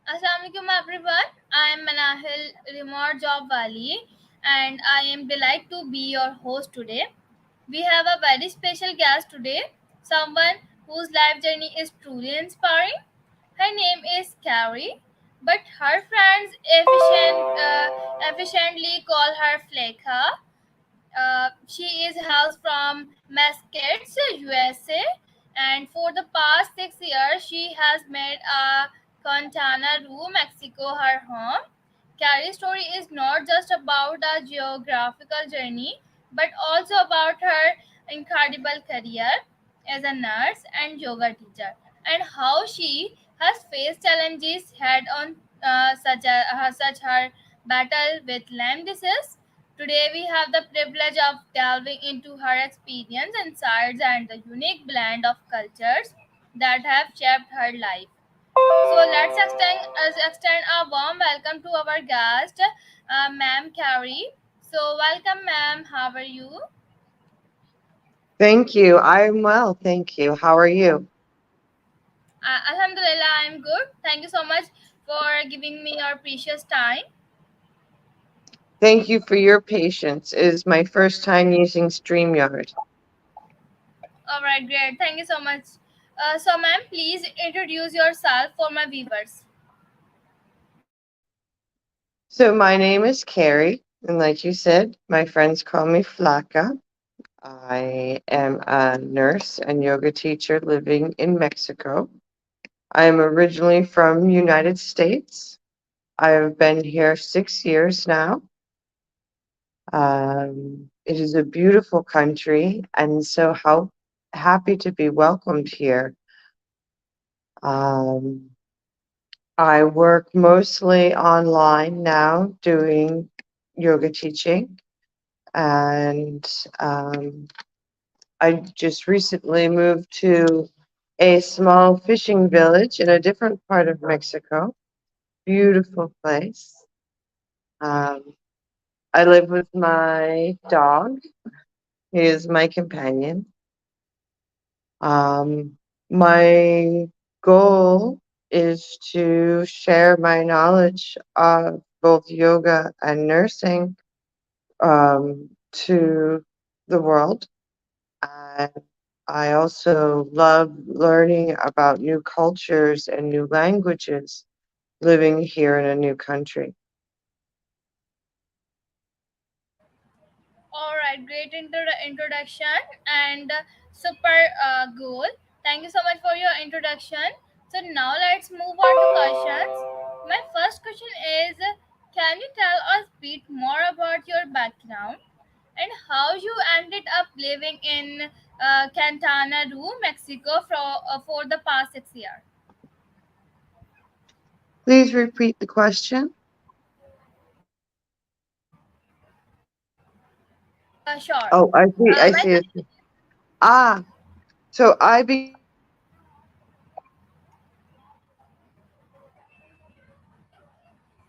Assalamualaikum everyone. I am Manahil Rimor Jobwali and I am delighted to be your host today. We have a very special guest today, someone whose life journey is truly inspiring. Her name is Carrie, but her friends efficiently call her Flaca. She is housed from Mascats, USA, and for the past 6 years, she has made Quintana Roo, Mexico, her home. Carrie's story is not just about a geographical journey, but also about her incredible career as a nurse and yoga teacher, and how she has faced challenges head on, such her battle with Lyme disease. Today, we have the privilege of delving into her experience, insights, and the unique blend of cultures that have shaped her life. So, let's extend a warm welcome to our guest, Ma'am Carrie. So, welcome, ma'am. How are you? Thank you. I'm well, thank you. How are you? Alhamdulillah, I'm good. Thank you so much for giving me your precious time. Thank you for your patience. It is my first time using StreamYard. All right, great. Thank you so much. So, ma'am, please introduce yourself for my viewers. So my name is Carrie, and like you said, my friends call me Flaca. I am a nurse and yoga teacher living in Mexico. I am originally from United States. I've been here 6 years now. It is a beautiful country, and so how happy to be welcomed here. Um, I work mostly online now doing yoga teaching, and um, I just recently moved to a small fishing village in a different part of Mexico. Beautiful place. Um, I live with my dog. He is my companion. My goal is to share my knowledge of both yoga and nursing to the world. And I also love learning about new cultures and new languages living here in a new country. All right, great introduction and super goal. Thank you so much for your introduction. So now let's move on to questions. My first question is, can you tell us a bit more about your background and how you ended up living in Quintana Roo, Mexico for the past 6 years? Please repeat the question. Sure. Oh, I see. I My see. question. Ah, so I began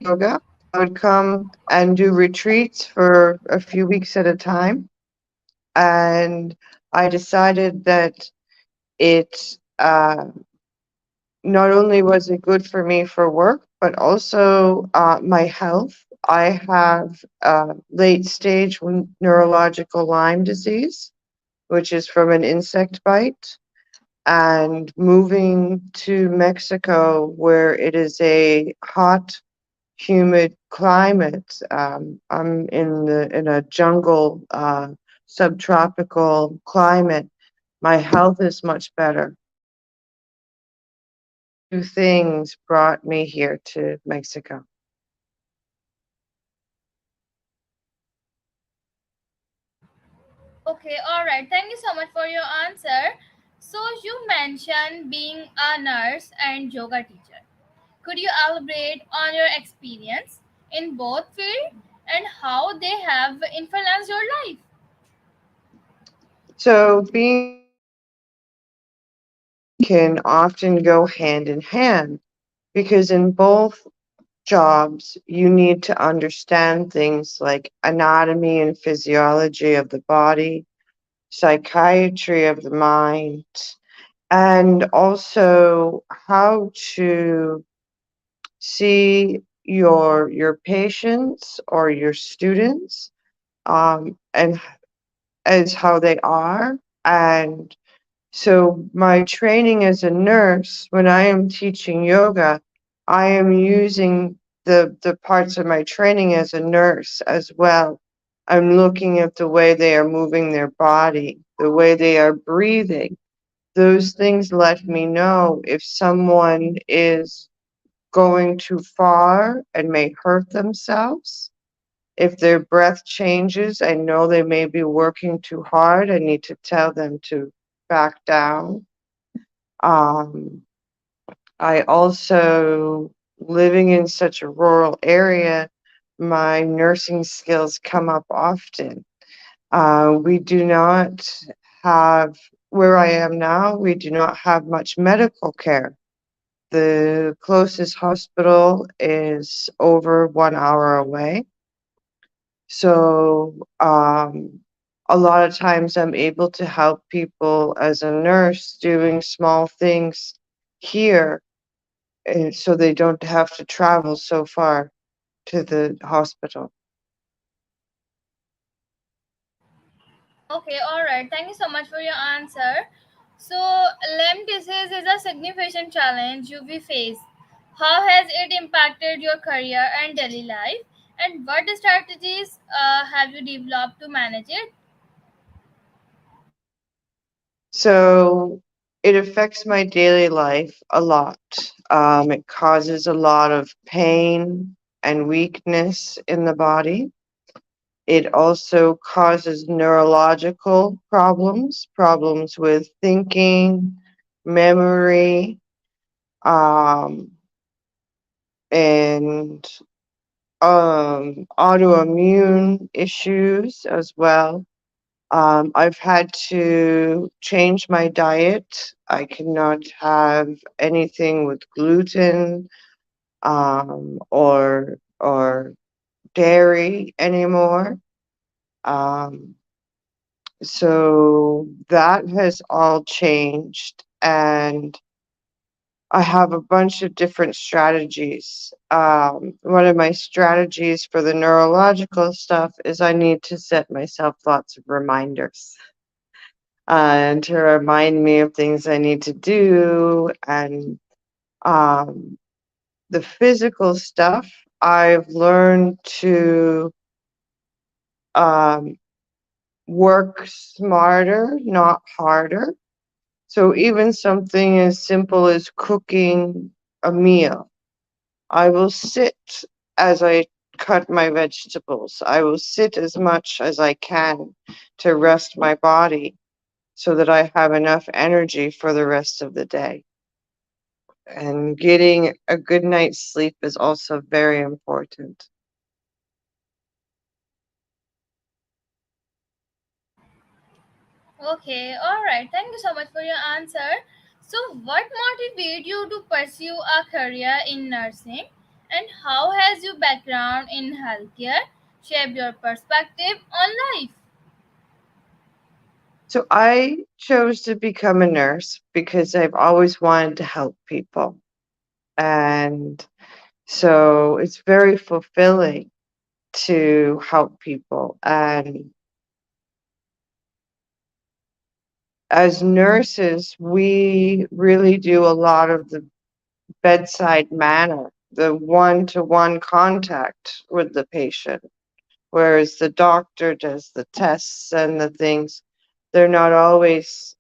yoga. I would come and do retreats for a few weeks at a time. And I decided that it not only was it good for me for work, but also my health. I have late stage neurological Lyme disease, which is from an insect bite. And moving to Mexico, where it is a hot, humid climate, I'm in a jungle, subtropical climate. My health is much better. Two things brought me here to Mexico. Okay, all right. Thank you so much for your answer. So, you mentioned being a nurse and yoga teacher. Could you elaborate on your experience in both fields and how they have influenced your life? So being can often go hand in hand because in both jobs you need to understand things like anatomy and physiology of the body, psychiatry of the mind, and also how to see your patients or your students, and as how they are. And so my training as a nurse, when I am teaching yoga, I am using the parts of my training as a nurse as well. I'm looking at the way they are moving their body, the way they are breathing. Those things let me know if someone is going too far and may hurt themselves. If their breath changes, I know they may be working too hard. I need to tell them to back down. Um, I also, living in such a rural area, my nursing skills come up often. We do not have, where I am now, we do not have much medical care. The closest hospital is over 1 hour away. So, a lot of times I'm able to help people as a nurse doing small things here, and so they don't have to travel so far to the hospital. Okay, all right. Thank you so much for your answer. So, Lyme disease is a significant challenge you will face. How has it impacted your career and daily life? And what strategies have you developed to manage it? So it affects my daily life a lot. It causes a lot of pain and weakness in the body. It also causes neurological problems, problems with thinking, memory, um, and autoimmune issues as well. I've had to change my diet. I cannot have anything with gluten, or dairy anymore. Um, so that has all changed, and I have a bunch of different strategies. One of my strategies for the neurological stuff is I need to set myself lots of reminders, and to remind me of things I need to do. And um, the physical stuff, I've learned to um, work smarter, not harder. So even something as simple as cooking a meal, I will sit as I cut my vegetables. I will sit as much as I can to rest my body so that I have enough energy for the rest of the day. And getting a good night's sleep is also very important. Okay, all right. Thank you so much for your answer. So, what motivated you to pursue a career in nursing, and how has your background in healthcare shaped your perspective on life? So I chose to become a nurse because I've always wanted to help people. And so it's very fulfilling to help people. And as nurses, we really do a lot of the bedside manner, the one-to-one contact with the patient, whereas the doctor does the tests and the things. They're not always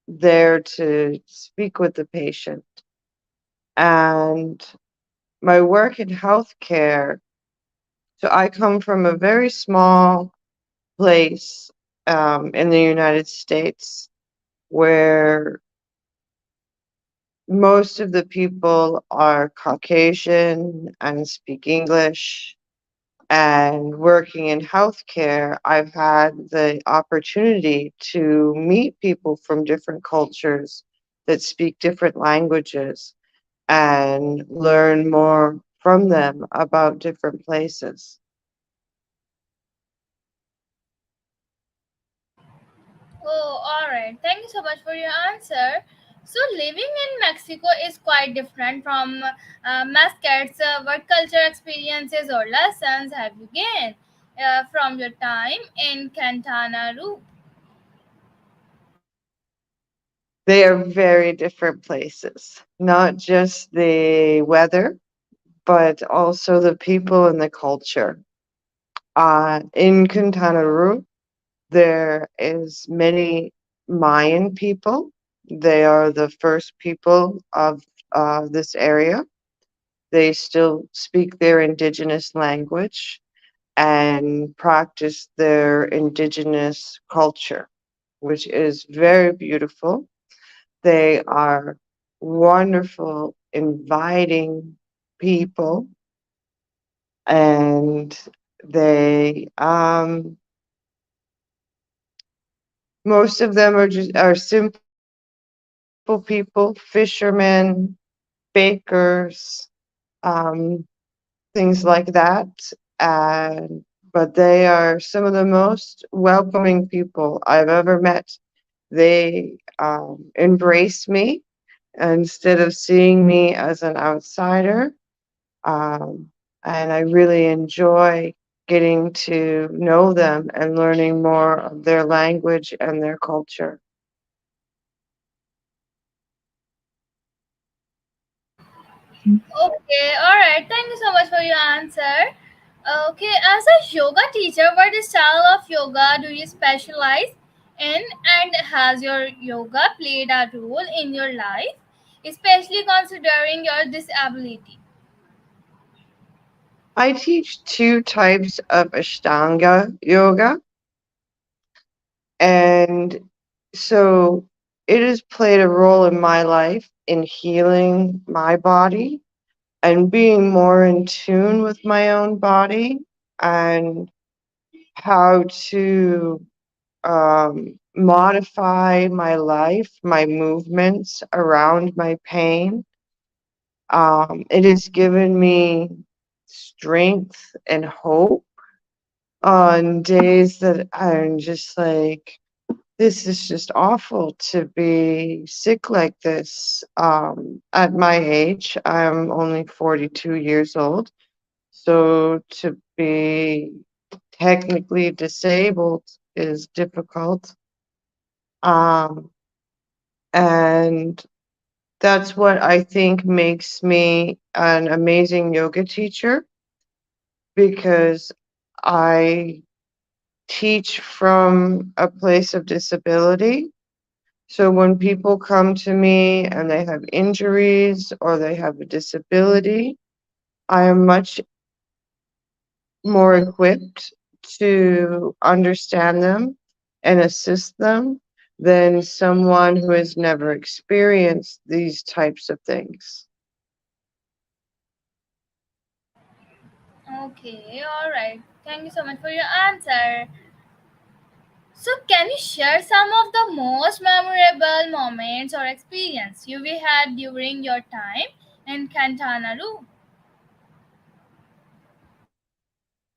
there to speak with the patient. And my work in healthcare, so I come from a very small place in the United States where most of the people are Caucasian and speak English. And working in healthcare, I've had the opportunity to meet people from different cultures that speak different languages and learn more from them about different places. Oh, all right. Thank you so much for your answer. So living in Mexico is quite different from Muscat's. What culture experiences or lessons have you gained from your time in Quintana Roo? They are very different places, not just the weather, but also the people and the culture. In Quintana Roo, there is many Mayan people. They are the first people of this area. They still speak their indigenous language and practice their indigenous culture, which is very beautiful. They are wonderful, inviting people, and they most of them are simple people, fishermen, bakers, um, things like that. And but they are some of the most welcoming people I've ever met. They embrace me instead of seeing me as an outsider. Um, and I really enjoy getting to know them and learning more of their language and their culture. Okay, alright. Thank you so much for your answer. Okay, as a yoga teacher, what style of yoga do you specialize in, and has your yoga played a role in your life, especially considering your disability? I teach two types of Ashtanga yoga, and so it has played a role in my life in healing my body and being more in tune with my own body and how to modify my life, my movements around my pain. It has given me strength and hope on days that I'm just like, this is just awful to be sick like this. At my age, I'm only 42 years old. So to be technically disabled is difficult. Um, and that's what I think makes me an amazing yoga teacher because I teach from a place of disability. So when people come to me and they have injuries or they have a disability, I am much more equipped to understand them and assist them than someone who has never experienced these types of things. Okay, alright. Thank you so much for your answer. So, can you share some of the most memorable moments or experience you had during your time in Quintana Roo?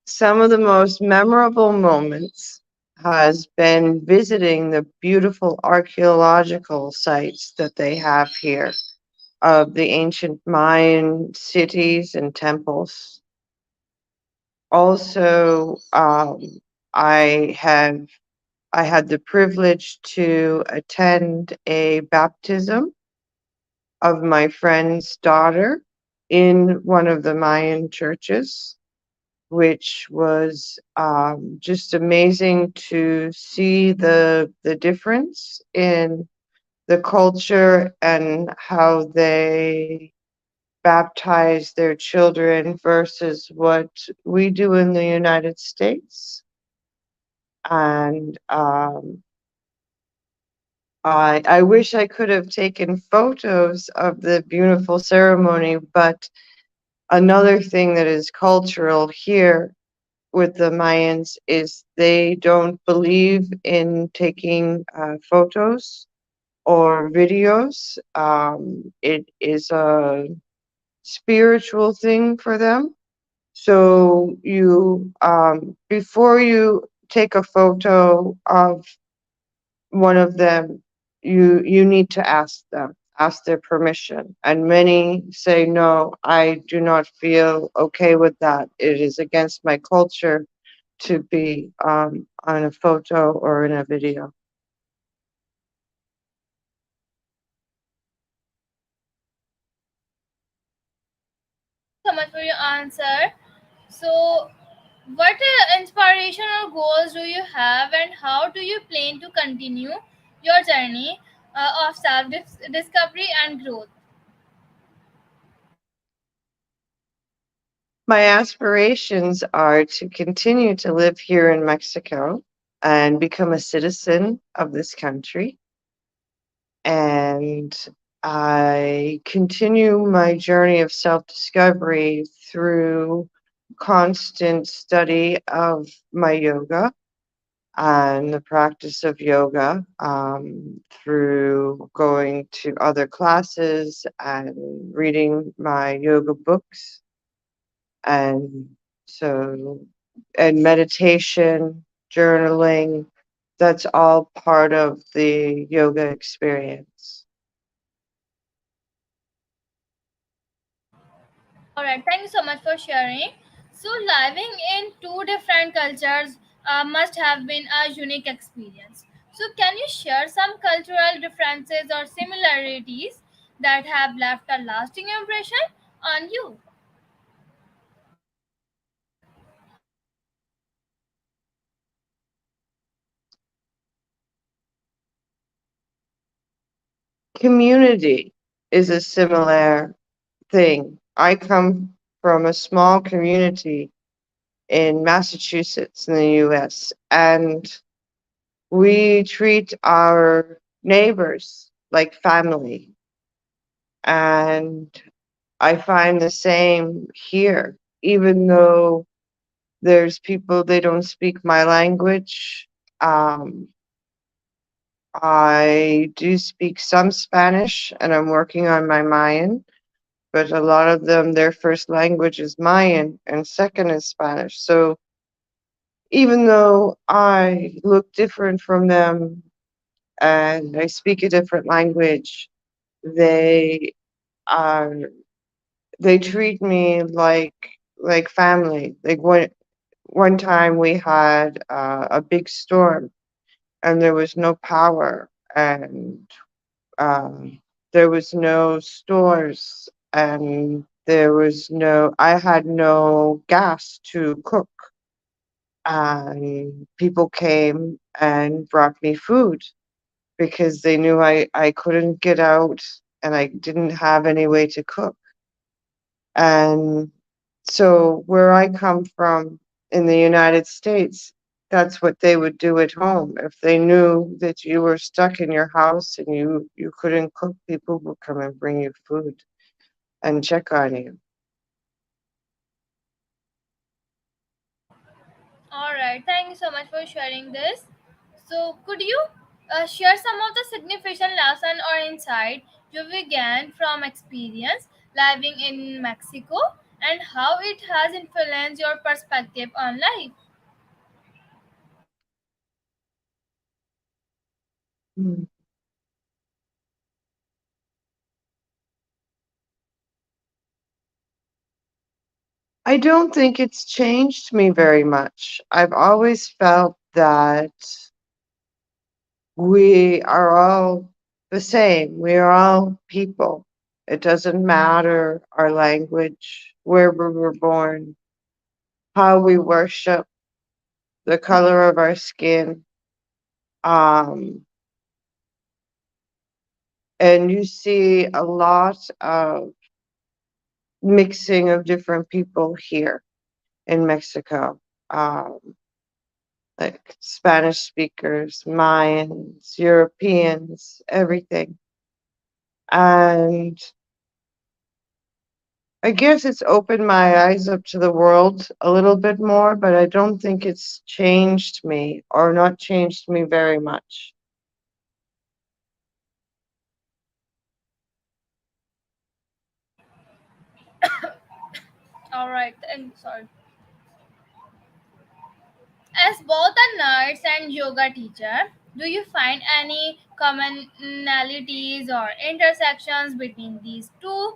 Some of the most memorable moments has been visiting the beautiful archaeological sites that they have here of the ancient Mayan cities and temples. Also, I I had the privilege to attend a baptism of my friend's daughter in one of the Mayan churches, which was just amazing to see the difference in the culture and how they baptize their children versus what we do in the United States. And I wish I could have taken photos of the beautiful ceremony, but another thing that is cultural here with the Mayans is they don't believe in taking photos or videos. It is a spiritual thing for them. So you, before you take a photo of one of them, you need to ask them, ask their permission. And many say, no, I do not feel okay with that. It is against my culture to be on a photo or in a video. Thank you so much for your answer. So, what inspiration or goals do you have, and how do you plan to continue your journey of self discovery and growth? My aspirations are to continue to live here in Mexico and become a citizen of this country. And I continue my journey of self discovery through constant study of my yoga and the practice of yoga, through going to other classes and reading my yoga books. And so, and meditation, journaling, that's all part of the yoga experience. All right, thank you so much for sharing. So, living in two different cultures must have been a unique experience. So, can you share some cultural differences or similarities that have left a lasting impression on you? Community is a similar thing. I come from a small community in Massachusetts in the US, and we treat our neighbors like family. And I find the same here, even though there's people they don't speak my language. Um, I do speak some Spanish, and I'm working on my Mayan, but a lot of them, their first language is Mayan, and second is Spanish. So even though I look different from them and I speak a different language, they are they treat me like family. Like one time we had a big storm and there was no power, and um, there was no stores, and I had no gas to cook, and people came and brought me food because they knew I couldn't get out and I didn't have any way to cook. And so where I come from in the United States, that's what they would do at home. If they knew that you were stuck in your house and you couldn't cook, people would come and bring you food and check on you. All right, thank you so much for sharing this. So, could you share some of the significant lesson or insight you began from experience living in Mexico and how it has influenced your perspective on life? Mm. I don't think it's changed me very much. I've always felt that we are all the same. We are all people. It doesn't matter our language, where we were born, how we worship, the color of our skin. Um, and you see a lot of mixing of different people here in Mexico. Um, like Spanish speakers, Mayans, Europeans, everything. And I guess it's opened my eyes up to the world a little bit more, but I don't think it's changed me or not changed me very much. All right, and sorry. As both a nurse and yoga teacher, Do you find any commonalities or intersections between these two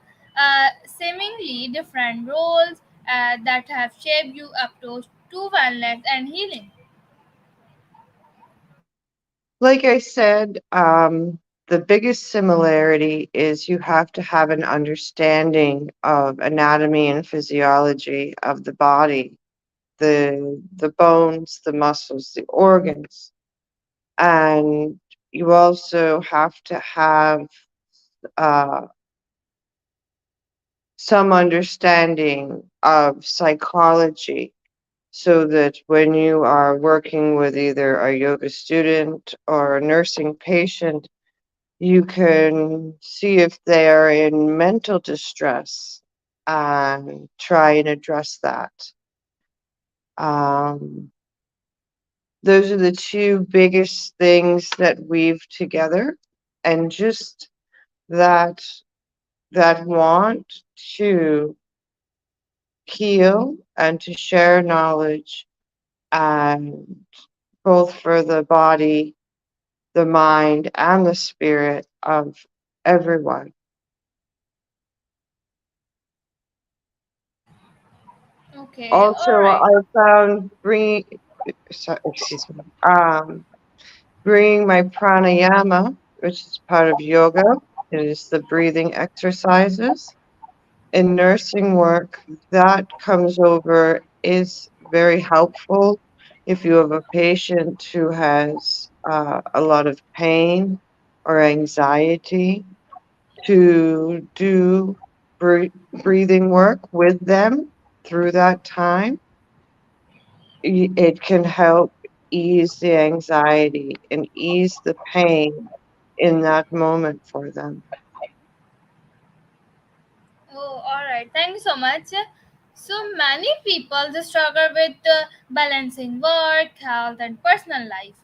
seemingly different roles that have shaped you up to wellness and healing? Like I said, the biggest similarity is you have to have an understanding of anatomy and physiology of the body, the bones, the muscles, the organs, and you also have to have uh, some understanding of psychology so that when you are working with either a yoga student or a nursing patient, you can see if they are in mental distress and try and address that. Um, those are the two biggest things that weave together, and just that want to heal and to share knowledge, and both for the body, the mind, and the spirit of everyone. Okay, Also, all right. I found excuse me, bringing my pranayama, which is part of yoga. It is the breathing exercises. In nursing work, that comes over is very helpful if you have a patient who has a lot of pain or anxiety, to do breathing work with them through that time. It can help ease the anxiety and ease the pain in that moment for them. Oh, all right. Thank you so much. So many people just struggle with balancing work, health, and personal life.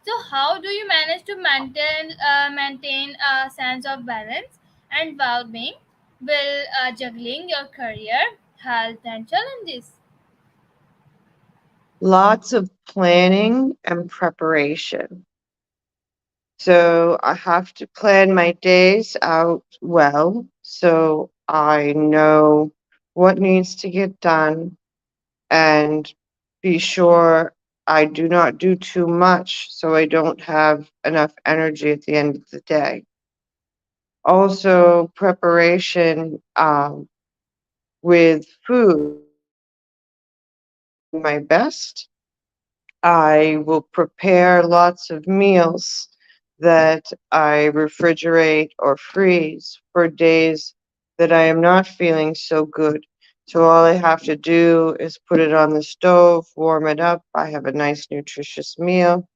So how do you manage to maintain a sense of balance and well-being while juggling your career, health, and challenges? Lots of planning and preparation. So I have to plan my days out well so I know what needs to get done, and be sure I do not do too much so I don't have enough energy at the end of the day. Also, preparation with food. My best. I will prepare lots of meals that I refrigerate or freeze for days that I am not feeling so good. So all I have to do is put it on the stove, warm it up. I have a nice, nutritious meal.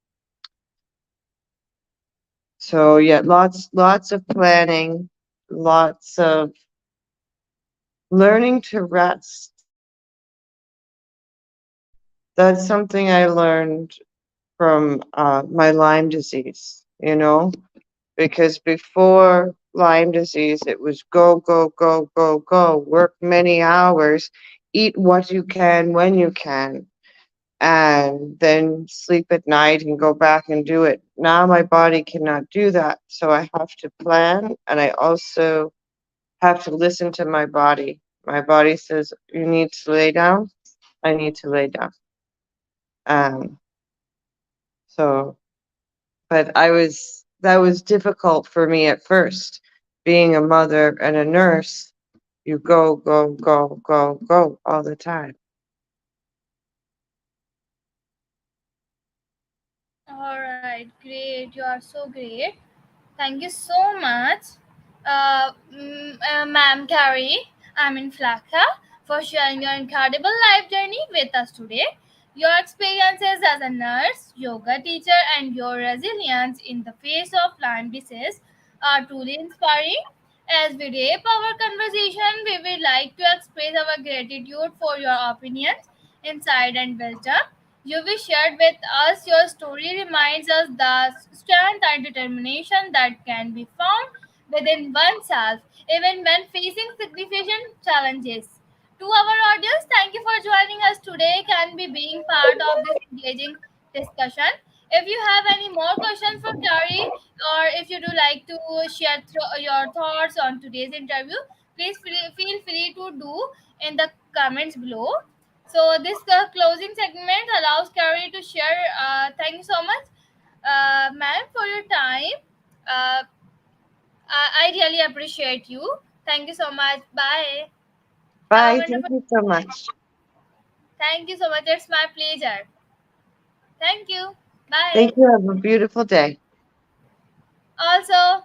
So yeah, lots of planning, lots of learning to rest. That's something I learned from my Lyme disease, because before Lyme disease, it was go, go, go, go, go, work many hours, eat what you can when you can, and then sleep at night and go back and do it. Now my body cannot do that. So I have to plan, and I also have to listen to my body. My body says, you need to lay down. I need to lay down. Um, so but that was difficult for me at first. Being a mother and a nurse, you go, go, go, go, go all the time. All right, great. You are so great. Thank you so much, ma'am Carrie. I'm in Flaca for sharing your incredible life journey with us today. Your experiences as a nurse, yoga teacher, and your resilience in the face of Lyme disease are truly inspiring. As we wrap our conversation, we would like to express our gratitude for your opinions, insight, and wisdom. You shared with us your story reminds us the strength and determination that can be found within oneself, even when facing significant challenges. To our audience, thank you for joining us today. Can be being part of this engaging discussion. If you have any more questions for Carrie, or if you do like to share your thoughts on today's interview, please feel free to do in the comments below. So this closing segment allows Carrie to share. Thank you so much, ma'am, for your time. Uh, I really appreciate you. Thank you so much. Bye. Have a Bye. Thank wonderful. you so much. Thank you so much. It's my pleasure. Thank you. Bye. Thank you. Have a beautiful day. Also,